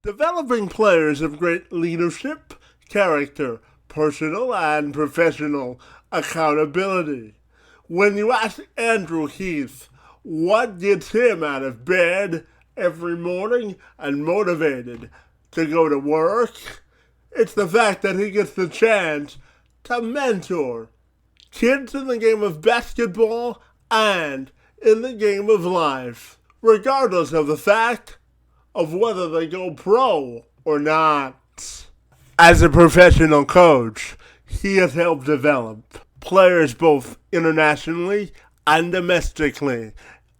Developing players of great leadership, character, personal and professional accountability. When you ask Andrew Heath what gets him out of bed every morning and motivated to go to work, it's the fact that he gets the chance to mentor kids in the game of basketball and in the game of life, regardless of the fact of whether they go pro or not. As a professional coach, he has helped develop players both internationally and domestically,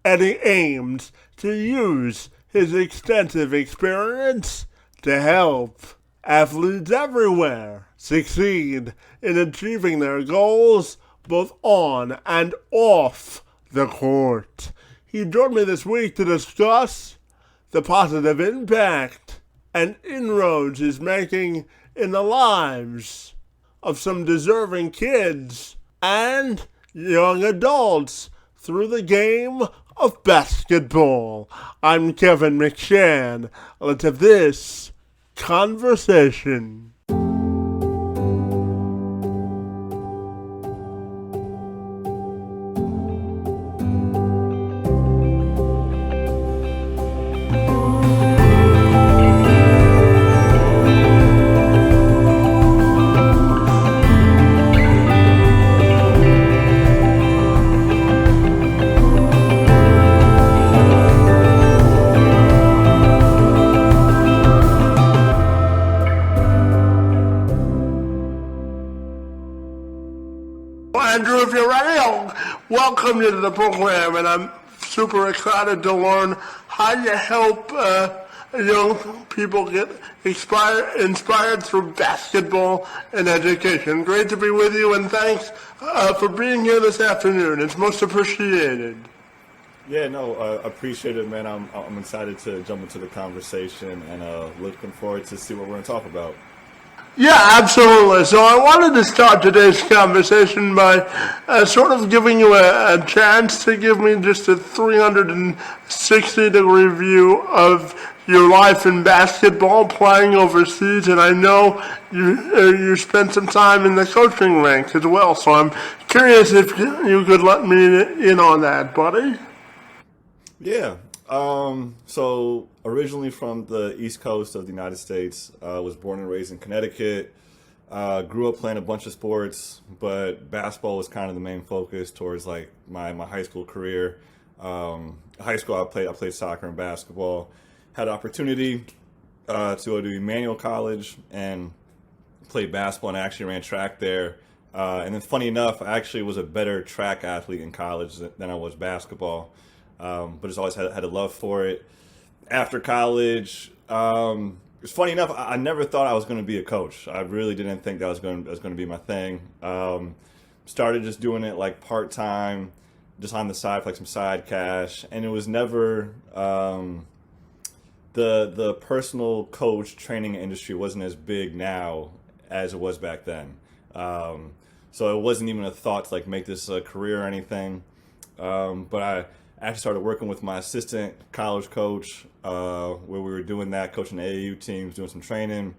and he aims to use his extensive experience to help athletes everywhere succeed in achieving their goals both on and off the court. He joined me this week to discuss the positive impact and inroads he's making in the lives of some deserving kids and young adults through the game of basketball. I'm Kevin McShann. Let's have this conversation. Andrew, if you're ready, I'll welcome you to the program, and I'm super excited to learn how you help young people get inspired through basketball and education. Great to be with you, and thanks for being here this afternoon. It's most appreciated. Yeah, no, appreciate it, man. I'm excited to jump into the conversation and looking forward to see what we're going to talk about. Yeah, absolutely. So I wanted to start today's conversation by sort of giving you a chance to give me just a 360-degree view of your life in basketball, playing overseas, and I know you spent some time in the coaching ranks as well. So I'm curious if you could let me in on that, buddy. Yeah. So originally from the East Coast of the United States, was born and raised in Connecticut, grew up playing a bunch of sports, but basketball was kind of the main focus towards like my high school career. High school, I played soccer and basketball, had the opportunity, to go to Emmanuel College and played basketball, and I actually ran track there. And then funny enough, I actually was a better track athlete in college than I was basketball. But just always had a love for it. After college, it's funny enough, I never thought I was going to be a coach. I really didn't think that was going to be my thing. Started just doing it like part time, just on the side for like some side cash, and it was never the personal coach training industry wasn't as big now as it was back then. So it wasn't even a thought to like make this a career or anything. But I actually started working with my assistant college coach, where we were doing that, coaching AAU teams, doing some training.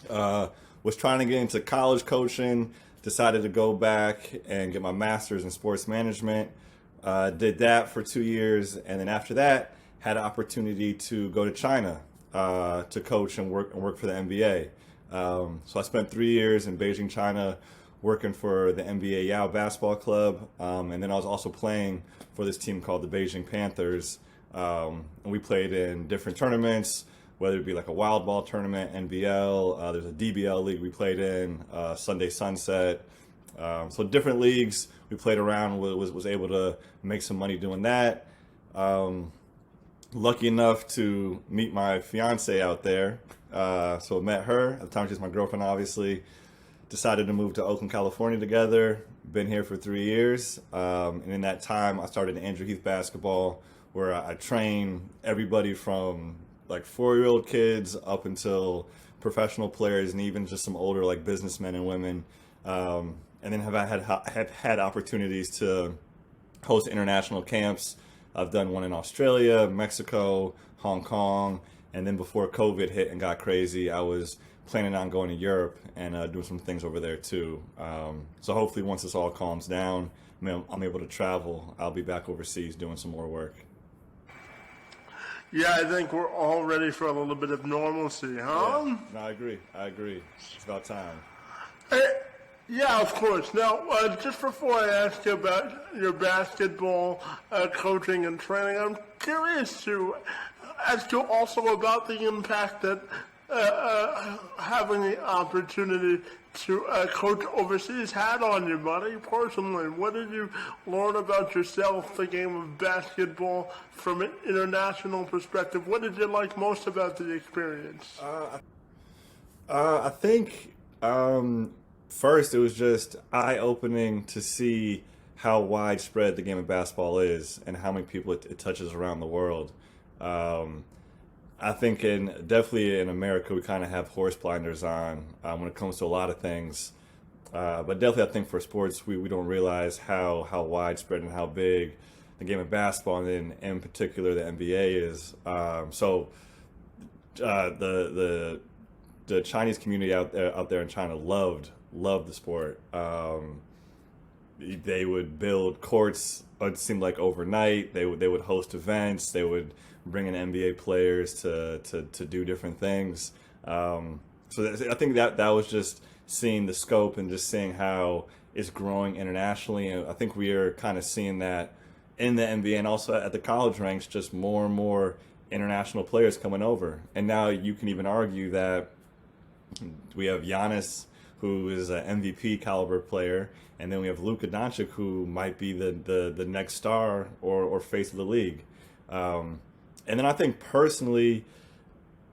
Was trying to get into college coaching, decided to go back and get my master's in sports management. Did that for 2 years, and then after that, had an opportunity to go to China to coach and work for the NBA. So I spent 3 years in Beijing, China, working for the NBA Yao Basketball Club, and then I was also playing for this team called the Beijing Panthers, and we played in different tournaments, whether it be like a wild ball tournament, NBL, there's a DBL league we played in, Sunday Sunset, so different leagues we played around, was able to make some money doing that. Lucky enough to meet my fiance out there, so I met her, at the time she was my girlfriend obviously. Decided to move to Oakland, California together. Been here for 3 years. And in that time, I started Andrew Heath basketball, where I train everybody from like 4-year-old kids up until professional players, and even just some older like businessmen and women. And then have had opportunities to host international camps. I've done one in Australia, Mexico, Hong Kong, And then before COVID hit and got crazy, I was planning on going to Europe and doing some things over there too. So hopefully once this all calms down, I'm able to travel. I'll be back overseas doing some more work. Yeah, I think we're all ready for a little bit of normalcy, huh? Yeah. No, I agree. It's about time. Yeah, of course. Now, just before I ask you about your basketball coaching and training, I'm curious to ask you also about the impact that having the opportunity to coach overseas had on you, buddy, personally. What did you learn about yourself, the game of basketball, from an international perspective? What did you like most about the experience? I think first it was just eye-opening to see how widespread the game of basketball is and how many people it touches around the world. I think definitely in America we kind of have horse blinders on when it comes to a lot of things, but definitely I think for sports we don't realize how widespread and how big the game of basketball and then in particular the NBA is. The Chinese community out there in China loved the sport. They would build courts. It seemed like overnight. They would host events. They would bring in NBA players to do different things. I think that was just seeing the scope and just seeing how it's growing internationally. And I think we are kind of seeing that in the NBA and also at the college ranks, just more and more international players coming over. And now you can even argue that we have Giannis, who is an MVP caliber player, and then we have Luka Doncic, who might be the next star or face of the league. And then I think personally,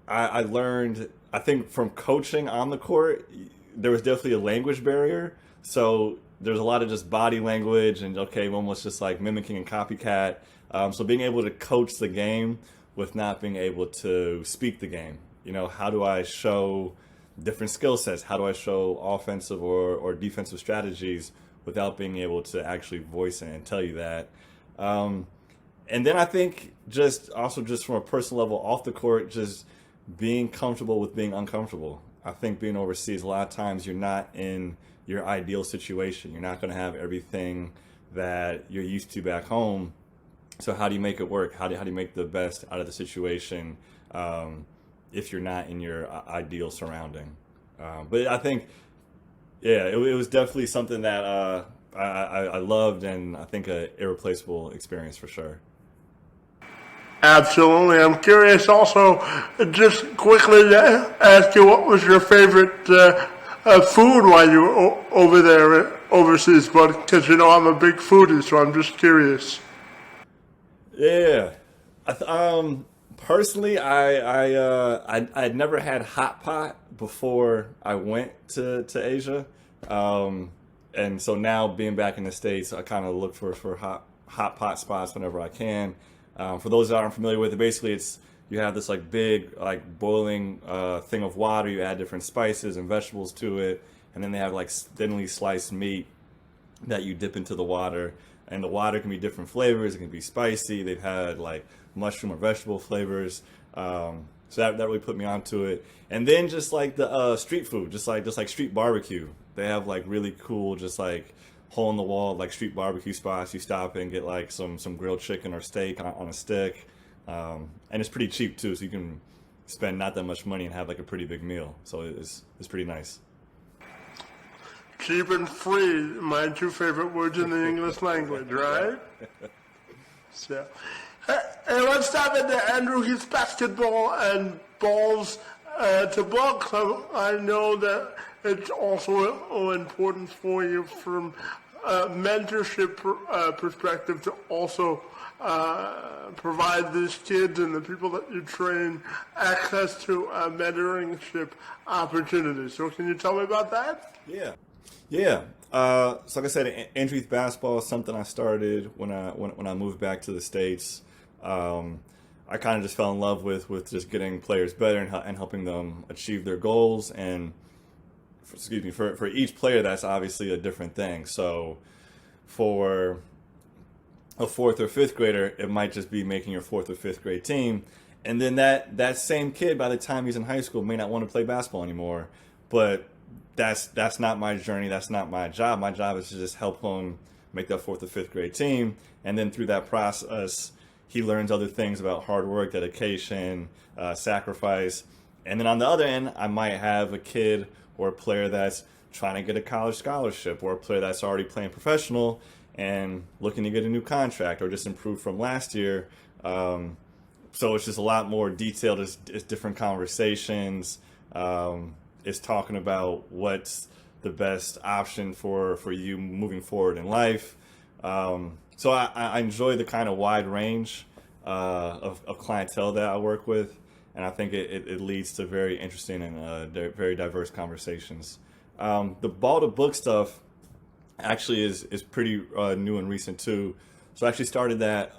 I learned, I think from coaching on the court, there was definitely a language barrier. So there's a lot of just body language and, almost just like mimicking and copycat. So being able to coach the game with not being able to speak the game. How do I show different skill sets? How do I show offensive or defensive strategies without being able to actually voice it and tell you that? And then I think just from a personal level off the court, just being comfortable with being uncomfortable. I think being overseas, a lot of times you're not in your ideal situation. You're not going to have everything that you're used to back home. So how do you make it work? How do you make the best out of the situation if you're not in your ideal surrounding? But I think, it was definitely something that I loved, and I think an irreplaceable experience for sure. Absolutely. I'm curious also, just quickly to ask you, what was your favorite food while you were over there overseas, bud? Because, I'm a big foodie, so I'm just curious. Yeah. Personally, I'd never had hot pot before I went to Asia. And so now being back in the States, I kind of look for hot pot spots whenever I can. For those that aren't familiar with it, basically you have this big boiling thing of water. You add different spices and vegetables to it, and then they have thinly sliced meat that you dip into the water. And the water can be different flavors. It can be spicy. They've had mushroom or vegetable flavors. So that really put me onto it. And then just the street food, just like street barbecue. They have really cool, just hole in the wall street barbecue spots. You stop and get some grilled chicken or steak on a stick, and it's pretty cheap too, so you can spend not that much money and have a pretty big meal. So it's pretty nice. Cheap and free, my two favorite words in the English language, right? So, hey, let's dive into Andrew Heath basketball and balls to books. I know that it's also important for you from a mentorship perspective to also provide these kids and the people that you train access to mentorship opportunities. So can you tell me about that? Yeah. So like I said, Andrew Heath basketball is something I started when I moved back to the States. I kind of just fell in love with just getting players better and helping them achieve their goals. And for each player, that's obviously a different thing. So for a fourth or fifth grader, it might just be making your fourth or fifth grade team. And then that same kid, by the time he's in high school, may not want to play basketball anymore. But that's not my journey. That's not my job. My job is to just help him make that fourth or fifth grade team. And then through that process, he learns other things about hard work, dedication, sacrifice. And then on the other end, I might have a kid or a player that's trying to get a college scholarship, or a player that's already playing professional and looking to get a new contract or just improve from last year. So it's just a lot more detailed. It's different conversations. It's talking about what's the best option for you moving forward in life. So I enjoy the kind of wide range of clientele that I work with, and I think it leads to very interesting and very diverse conversations. The Ball to Book stuff actually is pretty new and recent too. So I actually started that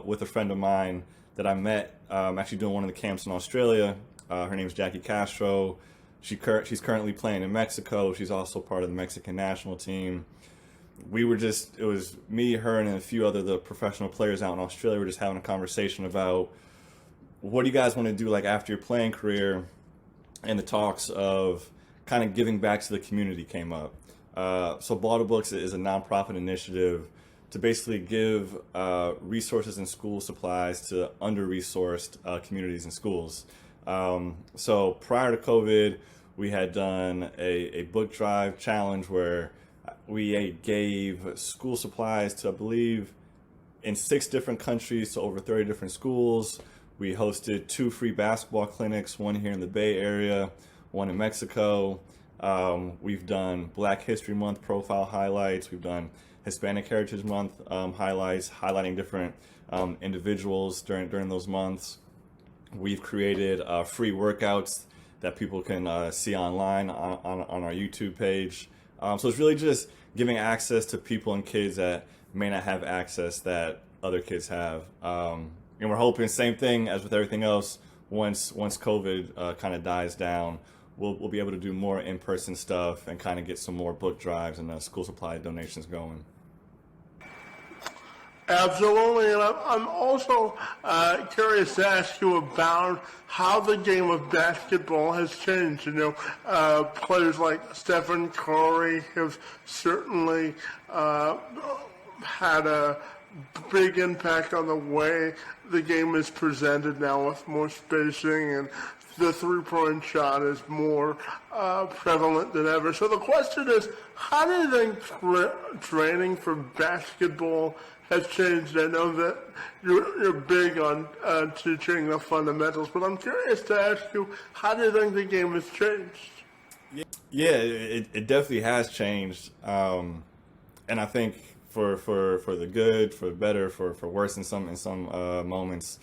with a friend of mine that I met actually doing one of the camps in Australia. Her name is Jackie Castro. She's currently playing in Mexico. She's also part of the Mexican national team. It was me, her, and a few other the professional players out in Australia. We're just having a conversation about what do you guys want to do like after your playing career, and the talks of kind of giving back to the community came up. So Ball to Books is a nonprofit initiative to basically give resources and school supplies to under-resourced communities and schools. So prior to COVID, we had done a book drive challenge where we gave school supplies to, I believe, in 6 different countries to over 30 different schools. We hosted 2 free basketball clinics, one here in the Bay Area, one in Mexico. We've done Black History Month profile highlights. We've done Hispanic Heritage Month highlights, highlighting different individuals during those months. We've created free workouts that people can see online on our YouTube page. So it's really just giving access to people and kids that may not have access that other kids have. And we're hoping, same thing as with everything else, once COVID kind of dies down, we'll be able to do more in-person stuff and kind of get some more book drives and school supply donations going. Absolutely, and I'm also curious to ask you about how the game of basketball has changed. Players like Stephen Curry have certainly had a big impact on the way the game is presented now, with more spacing, and the three-point shot is more prevalent than ever. So the question is, how do you think training for basketball has changed? I know that you're big on teaching the fundamentals, but I'm curious to ask you, how do you think the game has changed? Yeah, it definitely has changed, and I think for the good, for the better, for worse in some moments.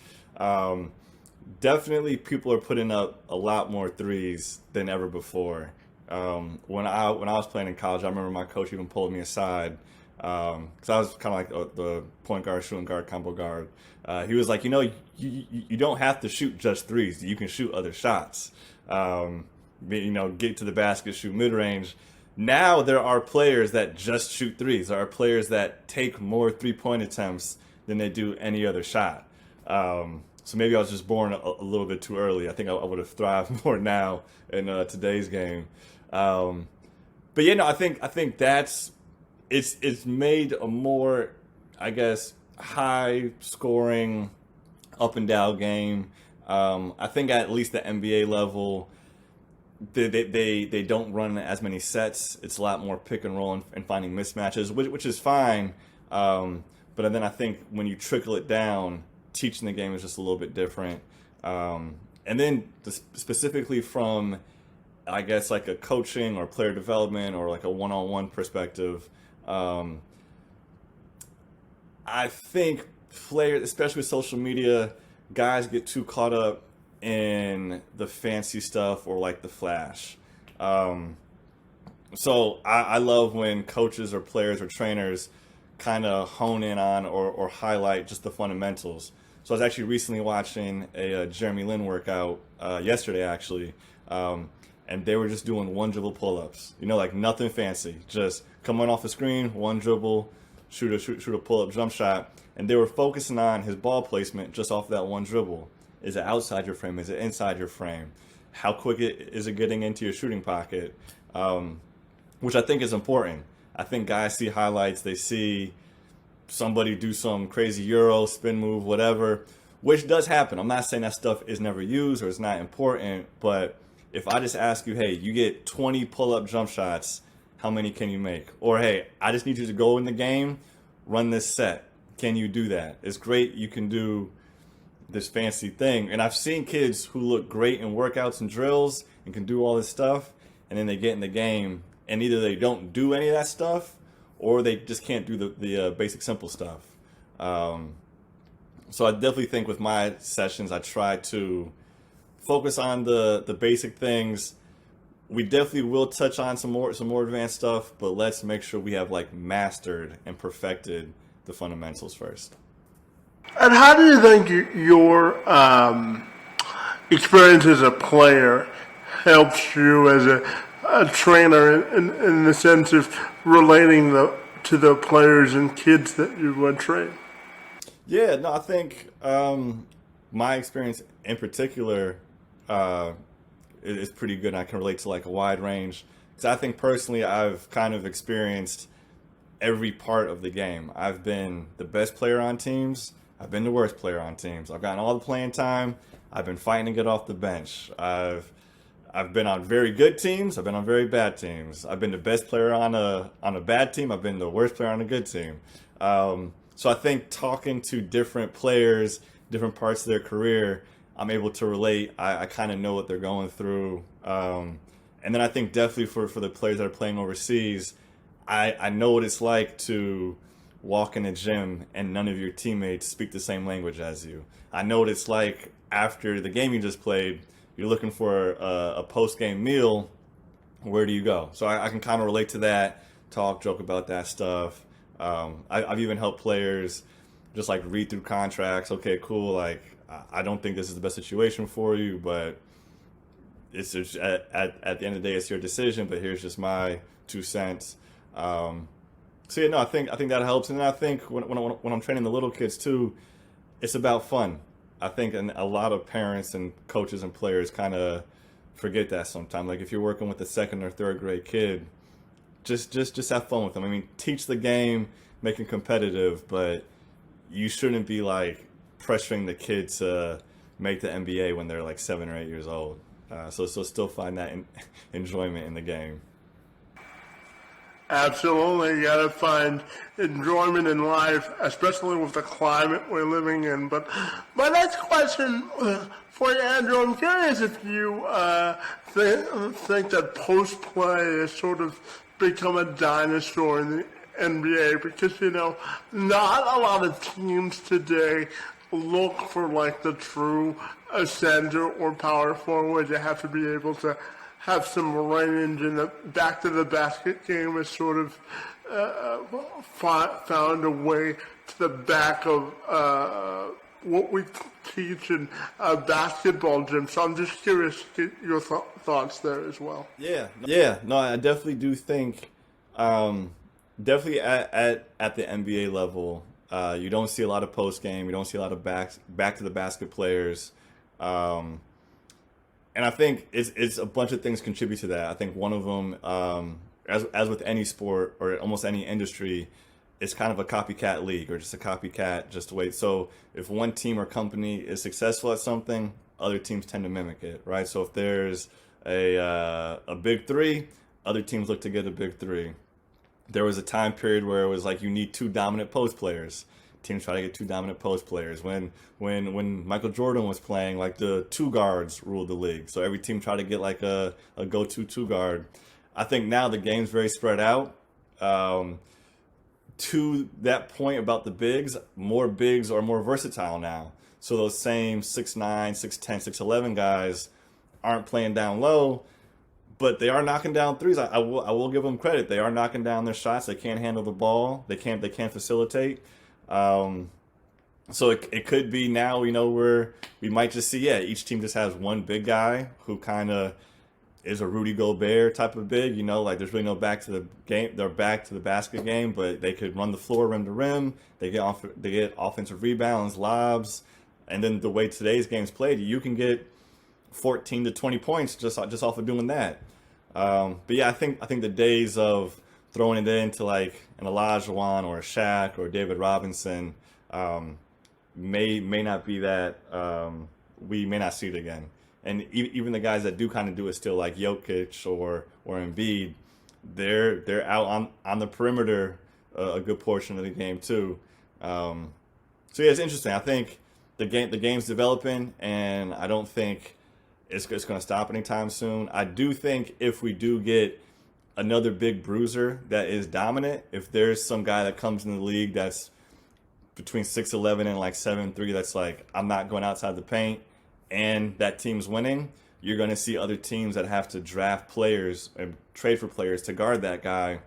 Definitely, people are putting up a lot more threes than ever before. When I was playing in college, I remember my coach even pulled me aside because I was kind of like the point guard, shooting guard, combo guard. He was like, you don't have to shoot just threes. You can shoot other shots. Get to the basket, shoot mid range. Now there are players that just shoot threes. There are players that take more 3-point attempts than they do any other shot. So maybe I was just born a little bit too early. I think I would have thrived more now in today's game. But I think that's it's made a more, I guess, high scoring, up and down game. I think at least the NBA level, they don't run as many sets. It's a lot more pick and roll and finding mismatches, which is fine. But then I think when you trickle it down, teaching the game is just a little bit different. And then specifically from, I guess, like a coaching or player development or like a one-on-one perspective, I think players, especially with social media, guys get too caught up in the fancy stuff or like the flash. So I love when coaches or players or trainers kind of hone in on or highlight just the fundamentals. So I was actually recently watching a Jeremy Lin workout yesterday, actually, and they were just doing one dribble pull-ups. Like nothing fancy, just coming off the screen, one dribble, shoot a pull-up jump shot, and they were focusing on his ball placement just off that one dribble. Is it outside your frame? Is it inside your frame? How quick is it getting into your shooting pocket? Which I think is important. I think guys see highlights, they see somebody do some crazy Euro, spin move, whatever, which does happen. I'm not saying that stuff is never used or it's not important, but if I just ask you, hey, you get 20 pull-up jump shots, how many can you make? Or, hey, I just need you to go in the game, run this set. Can you do that? It's great you can do this fancy thing. And I've seen kids who look great in workouts and drills and can do all this stuff, and then they get in the game, and either they don't do any of that stuff, or they just can't do the basic simple stuff. So I definitely think with my sessions, I try to focus on the basic things. We definitely will touch on some more advanced stuff, but let's make sure we have like mastered and perfected the fundamentals first. And how do you think your experience as a player helps you as a trainer in the sense of relating to the players and kids that you would train? Yeah, no, I think my experience in particular is pretty good. And I can relate to like a wide range. Because I think personally, I've kind of experienced every part of the game. I've been the best player on teams. I've been the worst player on teams. I've gotten all the playing time. I've been fighting to get off the bench. I've been on very good teams. I've been on very bad teams. I've been the best player on a bad team. I've been the worst player on a good team. So I think talking to different players, different parts of their career, I'm able to relate. I kind of know what they're going through. And then I think definitely for the players that are playing overseas, I know what it's like to walk in a gym and none of your teammates speak the same language as you. I know what it's like after the game you just played, you're looking for a post-game meal. Where do you go? So I can kind of relate to that, talk, joke about that stuff. I've even helped players just like read through contracts. Okay, cool. Like, I don't think this is the best situation for you, but it's just at the end of the day, it's your decision. But here's just my 2 cents. So yeah, no, I think that helps. And then I think when I'm training the little kids too, it's about fun. I think a lot of parents and coaches and players kind of forget that sometimes. Like if you're working with a 2nd or 3rd grade kid, just have fun with them. I mean, teach the game, make it competitive, but you shouldn't be like pressuring the kid to make the NBA when they're like 7 or 8 years old. So still find that enjoyment in the game. Absolutely, you gotta find enjoyment in life, especially with the climate we're living in. But my next question for you, Andrew, I'm curious if you think that post-play has sort of become a dinosaur in the NBA, because, not a lot of teams today look for like the true center or power forward. You have to be able to have some range, and the back to the basket game has sort of found a way to the back of what we teach in a basketball gym. So I'm just curious to get your thoughts there as well. Yeah, no, I definitely do think, definitely at the NBA level, you don't see a lot of post game. You don't see a lot of back to the basket players. And I think it's a bunch of things contribute to that. I think one of them, as with any sport or almost any industry, it's kind of a copycat league, or just a copycat just to wait. So if one team or company is successful at something, other teams tend to mimic it, right? So if there's a big three, other teams look to get a big three. There was a time period where it was like you need 2 dominant post players. Teams try to get 2 dominant post players. When Michael Jordan was playing, like the 2 guards ruled the league. So every team tried to get like a go-to 2 guard. I think now the game's very spread out. To that point about the bigs, more bigs are more versatile now. So those same 6'9", 6'10", 6'11 guys aren't playing down low, but they are knocking down threes. I will give them credit. They are knocking down their shots. They can't handle the ball. They can't facilitate. So it could be now, where we might just see, each team just has one big guy who kind of is a Rudy Gobert type of big, like there's really no back to the game. They're back to the basket game, but they could run the floor rim to rim. They get offensive rebounds, lobs, And then the way today's game's played, you can get 14 to 20 points just off of doing that. But yeah, I think the days of throwing it into like an Olajuwon or a Shaq or David Robinson may not be that. We may not see it again. And even the guys that do kind of do it still, like Jokic or Embiid, they're out on the perimeter a good portion of the game too. So yeah, it's interesting. I think the game's developing, and I don't think it's going to stop anytime soon. I do think if we do get another big bruiser that is dominant, if there's some guy that comes in the league that's between 6'11" and like 7'3", that's like, I'm not going outside the paint, and that team's winning, you're going to see other teams that have to draft players and trade for players to guard that guy,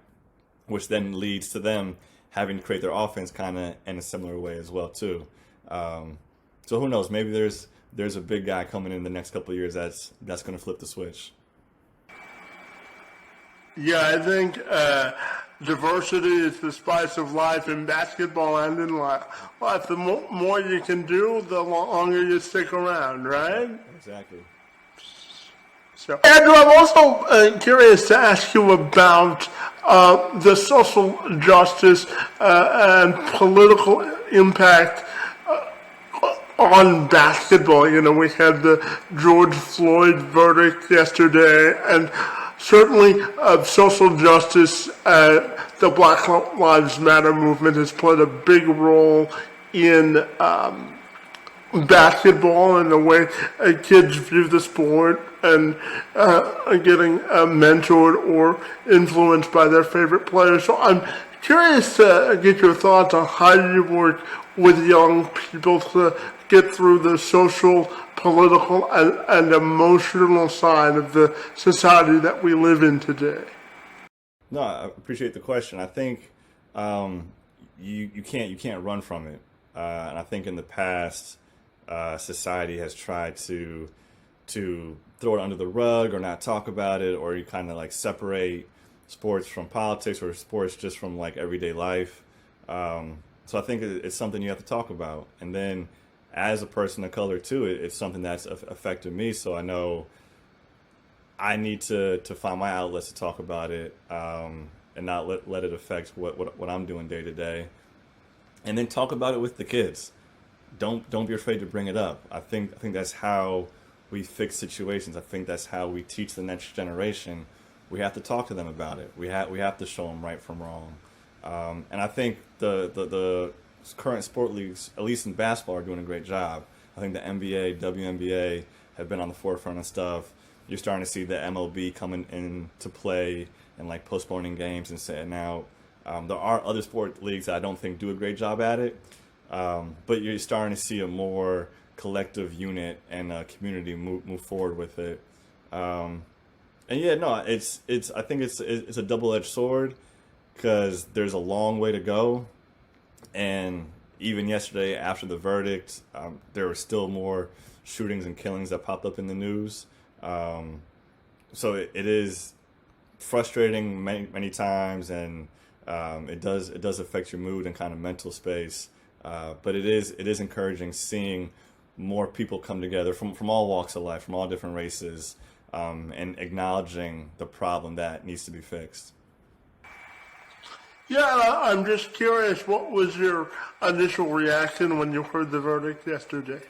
which then leads to them having to create their offense kind of in a similar way as well too. So who knows? Maybe there's a big guy coming in the next couple of years that's going to flip the switch. Yeah, I think diversity is the spice of life in basketball and in life. The more you can do, the longer you stick around, right? Exactly. So, Andrew, I'm also curious to ask you about the social justice and political impact on basketball. You know, we had the George Floyd verdict yesterday, and certainly social justice, the Black Lives Matter movement has played a big role in basketball and the way kids view the sport and are getting mentored or influenced by their favorite players. So I'm curious to get your thoughts on how you work with young people to get through the social, political, and emotional side of the society that we live in today. No, I appreciate the question. I think you can't run from it, and I think in the past, society has tried to throw it under the rug or not talk about it, or you kind of like separate sports from politics or sports just from like everyday life. So I think it's something you have to talk about. And then as a person of color too, it's something that's affected me. So I know I need to find my outlets to talk about it, and not let it affect what I'm doing day to day. And then talk about it with the kids. Don't be afraid to bring it up. I think that's how we fix situations. I think that's how we teach the next generation. We have to talk to them about it. We have to show them right from wrong. And I think the current sport leagues, at least in basketball, are doing a great job. I think the NBA, WNBA have been on the forefront of stuff. You're starting to see the MLB coming into play and like postponing games and setting out. There are other sport leagues that I don't think do a great job at it. But you're starting to see a more collective unit and a community move forward with it. And yeah, no, I think it's a double-edged sword, because there's a long way to go. And even yesterday after the verdict, there were still more shootings and killings that popped up in the news. So it is frustrating many times, and it does affect your mood and kind of mental space. But it is encouraging seeing more people come together from all walks of life, from all different races, and acknowledging the problem that needs to be fixed. Yeah, I'm just curious, what was your initial reaction when you heard the verdict yesterday?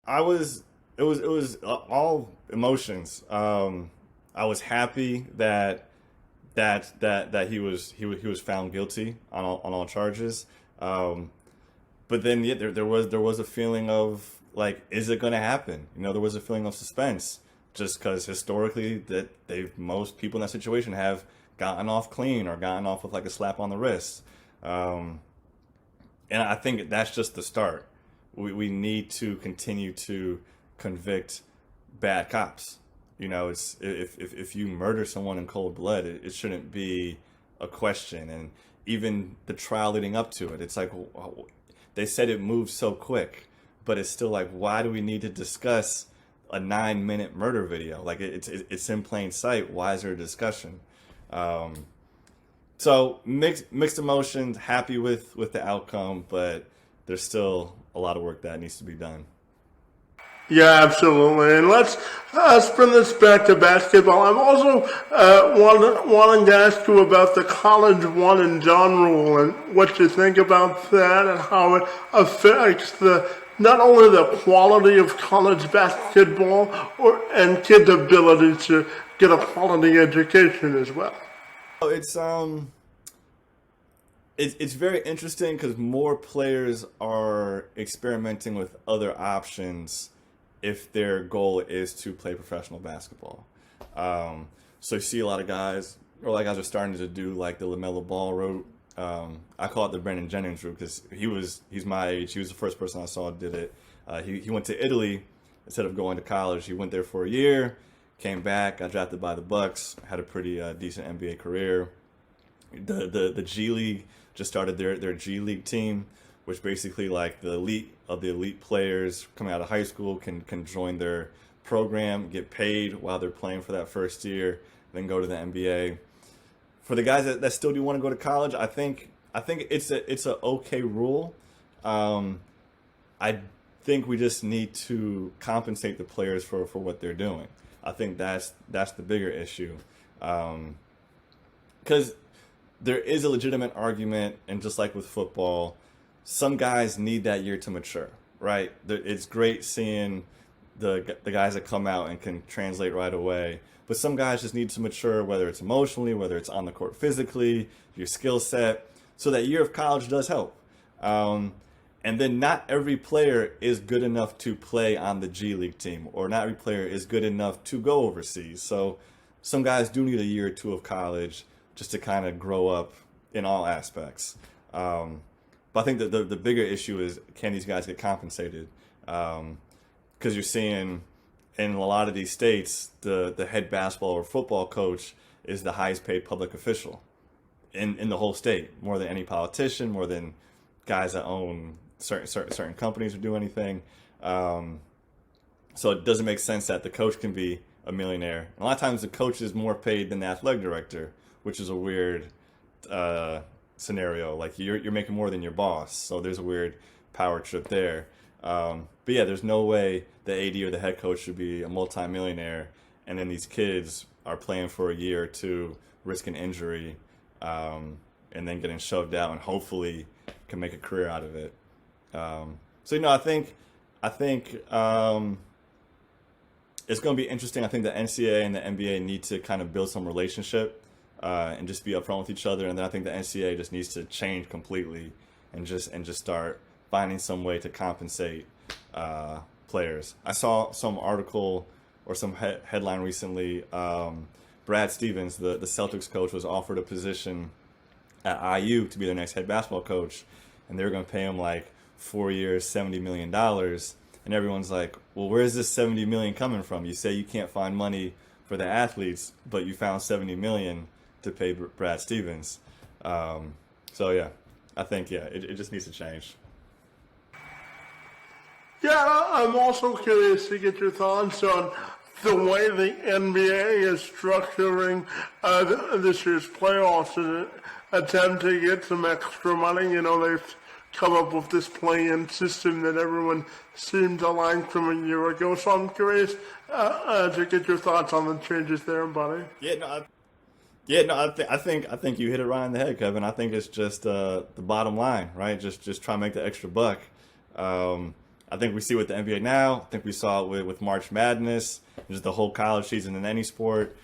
It was all emotions. I was happy that he was found guilty on all charges. But then yeah, there was a feeling of like, is it going to happen? You know, there was a feeling of suspense, just because historically that most people in that situation have gotten off clean or gotten off with like a slap on the wrist. And I think that's just the start. We need to continue to convict bad cops. You know, it's if you murder someone in cold blood, it shouldn't be a question. And even the trial leading up to it, it's like, they said it moved so quick, but it's still like, why do we need to discuss a 9-minute murder video? Like it's in plain sight. Why is there a discussion? So mixed emotions, happy with the outcome, but there's still a lot of work that needs to be done. Yeah, absolutely. And let's spin this back to basketball. I'm also wanting to ask you about the college one and done rule and what you think about that and how it affects not only the quality of college basketball and kids' ability to get a quality education as well. It's very interesting because more players are experimenting with other options if their goal is to play professional basketball. So you see a lot of guys, or a lot of guys are starting to do like the LaMelo Ball route. I call it the Brandon Jennings route because he's my age. He was the first person I saw did it. He went to Italy instead of going to college. He went there for a year, came back, got drafted by the Bucks, had a pretty decent NBA career. The G League just started their G League team, which basically like the elite of the elite players coming out of high school can join their program, get paid while they're playing for that first year, then go to the NBA. For the guys that still do want to go to college, I think it's a okay rule. I think we just need to compensate the players for what they're doing. I think that's the bigger issue, because there is a legitimate argument, and just like with football, some guys need that year to mature, right? It's great seeing the guys that come out and can translate right away, but some guys just need to mature, whether it's emotionally, whether it's on the court physically, your skill set. So that year of college does help. And then not every player is good enough to play on the G League team, or not every player is good enough to go overseas. So some guys do need a year or two of college just to kind of grow up in all aspects. But I think that the bigger issue is, can these guys get compensated? Because you're seeing in a lot of these states, the head basketball or football coach is the highest paid public official in the whole state, more than any politician, more than guys that own certain companies or do anything. So it doesn't make sense that the coach can be a millionaire. And a lot of times the coach is more paid than the athletic director, which is a weird scenario. Like you're making more than your boss, so there's a weird power trip there. But yeah, there's no way the AD or the head coach should be a multi-millionaire, and then these kids are playing for a year or two, risking injury, and then getting shoved out, and hopefully can make a career out of it. So I think it's going to be interesting. I think the NCAA and the NBA need to kind of build some relationship and just be upfront with each other. And then I think the NCAA just needs to change completely and just start finding some way to compensate players. I saw some article or some headline recently. Brad Stevens, the Celtics coach, was offered a position at IU to be their next head basketball coach, and they were going to pay him like 4 years, $70 million. And everyone's like, well, where is this $70 million coming from? You say you can't find money for the athletes, but you found $70 million to pay Brad Stevens. So yeah, I think it just needs to change. Yeah, I'm also curious to get your thoughts on the way the NBA is structuring this year's playoffs in an attempt to get some extra money. They've come up with this play-in system that everyone seemed to like from a year ago. So I'm curious to get your thoughts on the changes there, buddy. I think you hit it right on the head, Kevin. I think it's just the bottom line, right? Just try to make the extra buck. I think we see with the NBA now. I think we saw it with March Madness, just the whole college season in any sport.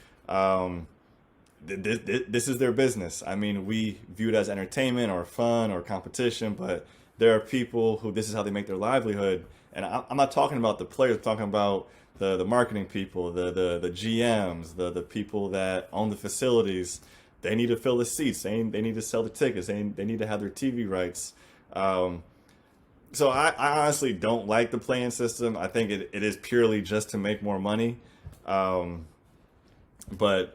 This is their business. I mean, we view it as entertainment or fun or competition, but there are people who this is how they make their livelihood. And I'm not talking about the players. I'm talking about the marketing people, the GMs, the people that own the facilities. They need to fill the seats. They need to sell the tickets. They need to have their TV rights. So I honestly don't like the play-in system. I think it is purely just to make more money. But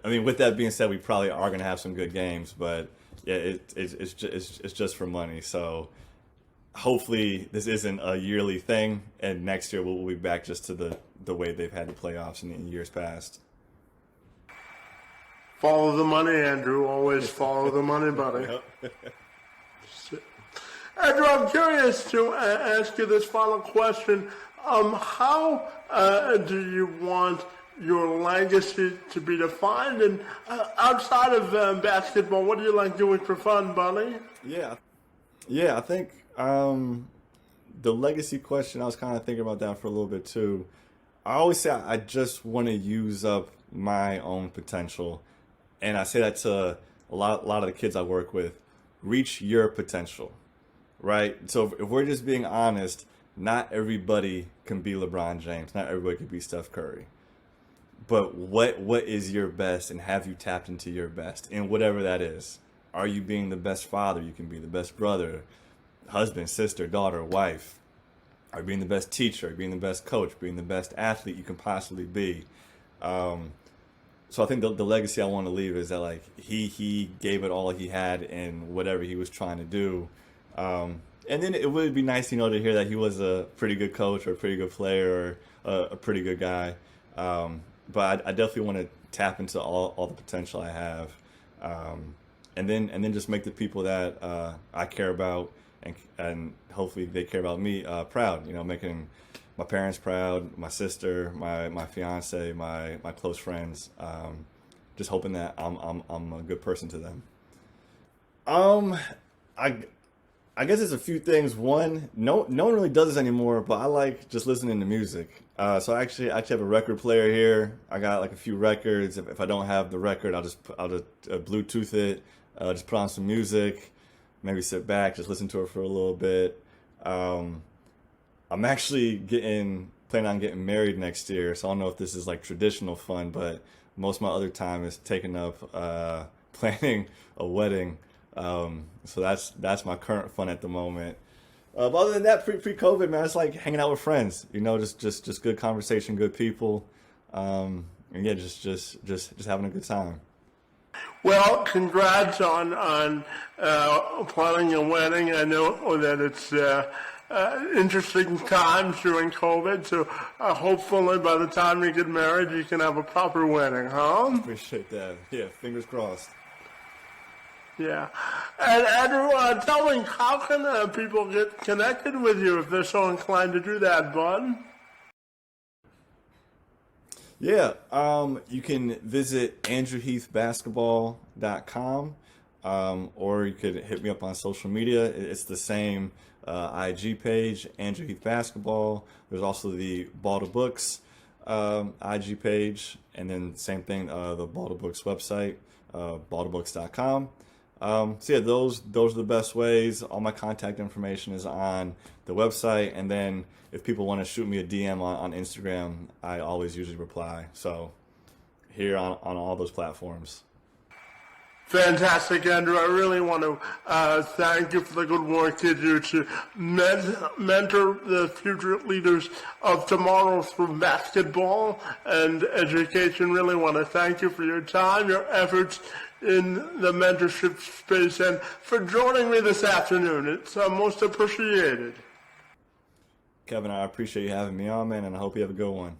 I mean, with that being said, we probably are going to have some good games. But yeah, it's just for money. So hopefully this isn't a yearly thing, and next year we'll be back just to the way they've had the playoffs in years past. Follow the money, Andrew. Always follow the money, buddy. Andrew, I'm curious to ask you this final question. How do you want your legacy to be defined? And outside of basketball, what do you like doing for fun, buddy? Yeah, I think the legacy question, I was kind of thinking about that for a little bit too. I always say I just want to use up my own potential. And I say that to a lot of the kids I work with. Reach your potential, right? So if we're just being honest, not everybody can be LeBron James. Not everybody can be Steph Curry. But what is your best, and have you tapped into your best? And whatever that is. Are you being the best father you can be, the best brother, husband, sister, daughter, wife? Are you being the best teacher? Are you being the best coach? Being the best athlete you can possibly be? So I think the legacy I want to leave is that like he gave it all he had in whatever he was trying to do. And then it would be nice, to hear that he was a pretty good coach or a pretty good player or a pretty good guy. But I definitely want to tap into all the potential I have. And then just make the people that I care about and hopefully they care about me proud. Making my parents proud, my sister, my fiance, my close friends. Just hoping that I'm a good person to them. I guess it's a few things. One, no one really does this anymore, but I like just listening to music. So I actually have a record player here. I got like a few records. If I don't have the record, I'll just Bluetooth it. Just put on some music, maybe sit back, just listen to it for a little bit. I'm actually planning on getting married next year, so I don't know if this is like traditional fun, but most of my other time is taken up planning a wedding. So that's my current fun at the moment. But other than that, pre-COVID, man, it's like hanging out with friends. Just good conversation, good people, and yeah, just having a good time. Well, congrats on planning a wedding. I know that it's interesting times during COVID, so hopefully by the time you get married, you can have a proper wedding, huh? Appreciate that. Yeah, fingers crossed. Yeah. And Andrew, tell me, how can people get connected with you if they're so inclined to do that, bud? Yeah, you can visit andrewheathbasketball.com, or you could hit me up on social media. It's the same IG page, Andrew Heath Basketball. There's also the Ball to Books IG page, and then same thing, the Ball to Books website, balltobooks.com. So yeah, those are the best ways. All my contact information is on the website, and then if people want to shoot me a DM on Instagram, I always usually reply. So here on all those platforms. Fantastic, Andrew. I really want to thank you for the good work you do to mentor the future leaders of tomorrow through basketball and education. Really want to thank you for your time, your efforts in the mentorship space, and for joining me this afternoon. It's most appreciated. Kevin, I appreciate you having me on, man, and I hope you have a good one.